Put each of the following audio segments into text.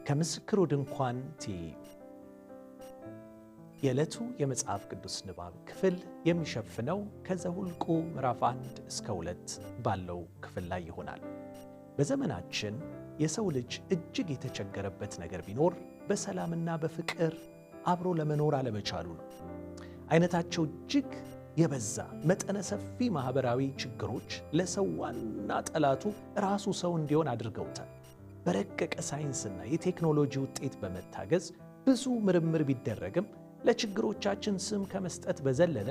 ከምስክሩ ድንኳን ትይዩ። የዕለቱ የመጽሐፍ ቅዱስ ንባብ ክፍል የሚሸፍነው ከዘኍልቍ ምዕራፍ 1 እስከ 2 ባለው ክፍል ላይ ይሆናል። በዘመናችን የሰው ልጅ እጅግ የተቸገረበት ነገር ቢኖር በሰላምና በፍቅር አብሮ ለመኖር አለመቻሉ ነው። አይነታቸው እጅግ የበዛ መጠነ ሰፊ ማህበራዊ ችግሮች ለሰው ዋና ጠላቱ ራሱ ሰው እንዲሆን አድርገውታል። በረቀቀ ሳይንስና የቴክኖሎጂ ውጤት በመታገዝ ብዙ ምርምር ቢደረግም ለችግሮቻችን ስም ከመስጠት በዘለለ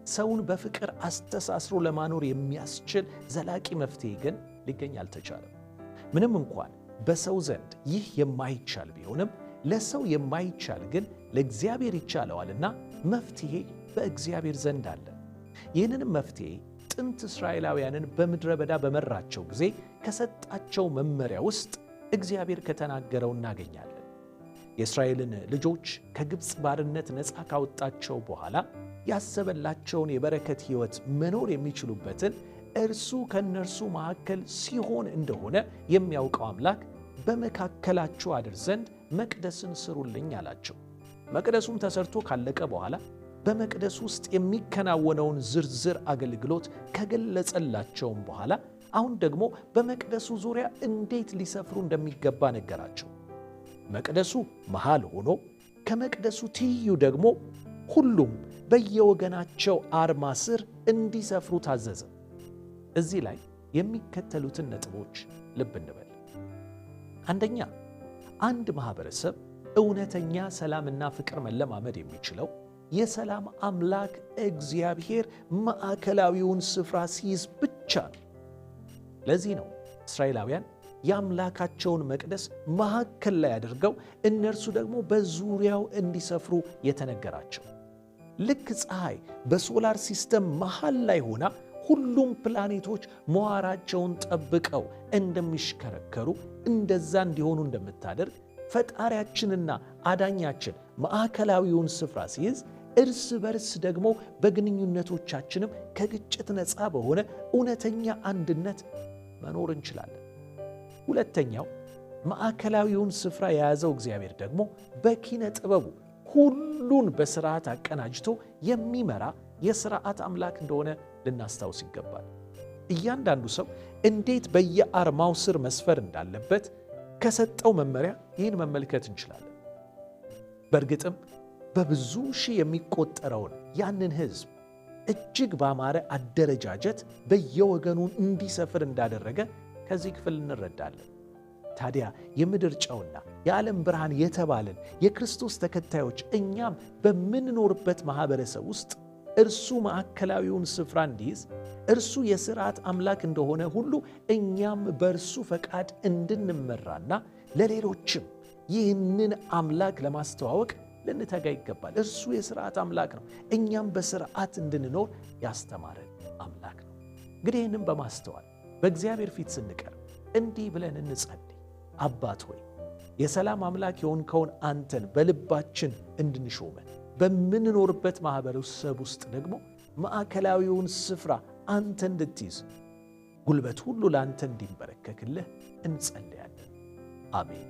ሰውን በፍቅር አስተሳስሮ ለማኖር የሚያስችል ዘላቂ መፍትሄ ግን ሊገኝ አልተቻለም። ምንም እንኳን በሰው ዘንድ ይህ የማይቻል ቢሆንም ለሰው የማይቻል ግን ለእግዚአብሔር ይቻለዋልና መፍትሄ በእግዚአብሔር ዘንድ አለ። ይህንንም መፍትሄ ጥንት እስራኤላውያንን በምድረ በዳ በመራቸው ጊዜ ከሰጣቸው መመሪያ ውስጥ እግዚአብሔር ከተናገረው እናገኛለን። የእስራኤልን ልጆች ከግብፅ ባርነት ነፃ ካወጣቸው በኋላ ያሰበላቸውን የበረከት ሕይወት መኖር የሚችሉበትን እርሱ ከእነርሱ መካከል ሲሆን እንደሆነ የሚያውቀው አምላክ በመካከላችሁ አድር ዘንድ መቅደስን ስሩልኝ አላቸው። መቅደሱም ተሰርቶ ካለቀ በኋላ በመቅደስ ውስጥ የሚከናወነውን ዝርዝር አገልግሎት ከገለጸላቸውም በኋላ አሁን ደግሞ በመቅደሱ ዙሪያ እንዴት ሊሰፍሩ እንደሚገባ ነገራቸው። መቅደሱ መሃል ሆኖ ከመቅደሱ ትይዩ ደግሞ ሁሉም በየወገናቸው አርማ ስር እንዲሰፍሩ ታዘዘ። እዚህ ላይ የሚከተሉትን ነጥቦች ልብ እንበል። አንደኛ፣ አንድ ማህበረሰብ እውነተኛ ሰላምና ፍቅር መለማመድ የሚችለው የሰላም አምላክ እግዚአብሔር ማዕከላዊውን ስፍራ ሲይዝ ብቻ ነው። ለዚህ ነው እስራኤላውያን የአምላካቸውን መቅደስ ማዕከል ላይ አድርገው እነርሱ ደግሞ በዙሪያው እንዲሰፍሩ የተነገራቸው። ልክ ፀሐይ በሶላር ሲስተም መሃል ላይ ሆና ሁሉም ፕላኔቶች መዋራቸውን ጠብቀው እንደሚሽከረከሩ እንደዛ እንዲሆኑ እንደምታደርግ ፈጣሪያችንና አዳኛችን ማዕከላዊውን ስፍራ ሲይዝ እርስ በርስ ደግሞ በግንኙነቶቻችንም ከግጭት ነፃ በሆነ እውነተኛ አንድነት መኖር እንችላለን። ሁለተኛው፣ ማዕከላዊውን ስፍራ የያዘው እግዚአብሔር ደግሞ በኪነ ጥበቡ ሁሉን በስርዓት አቀናጅቶ የሚመራ የስርዓት አምላክ እንደሆነ ልናስታውስ ይገባል። እያንዳንዱ ሰው እንዴት በየአርማው ስር መስፈር እንዳለበት ከሰጠው መመሪያ ይህን መመልከት እንችላለን። በእርግጥም በብዙ ሺህ የሚቆጠረውን ያንን ሕዝብ እጅግ ባማረ አደረጃጀት በየወገኑ እንዲሰፍር እንዳደረገ ከዚህ ክፍል እንረዳለን። ታዲያ የምድር ጨውና የዓለም ብርሃን የተባለን የክርስቶስ ተከታዮች እኛም በምንኖርበት ማህበረሰብ ውስጥ እርሱ ማዕከላዊውን ስፍራ እንዲይዝ እርሱ የሥርዓት አምላክ እንደሆነ ሁሉ እኛም በእርሱ ፈቃድ እንድንመራና ለሌሎችም ይህንን አምላክ ለማስተዋወቅ ልንተጋ ይገባል። እርሱ የሥርዓት አምላክ ነው። እኛም በሥርዓት እንድንኖር ያስተማረን አምላክ ነው። እንግዲህ ይህንም በማስተዋል በእግዚአብሔር ፊት ስንቀርብ እንዲህ ብለን እንጸልይ። አባት ሆይ የሰላም አምላክ የሆንከውን አንተን በልባችን እንድንሾመን በምንኖርበት ማህበረሰብ ውስጥ ደግሞ ማዕከላዊውን ስፍራ አንተ እንድትይዝ ጉልበት ሁሉ ለአንተ እንዲንበረከክልህ እንጸልያለን። አሜን።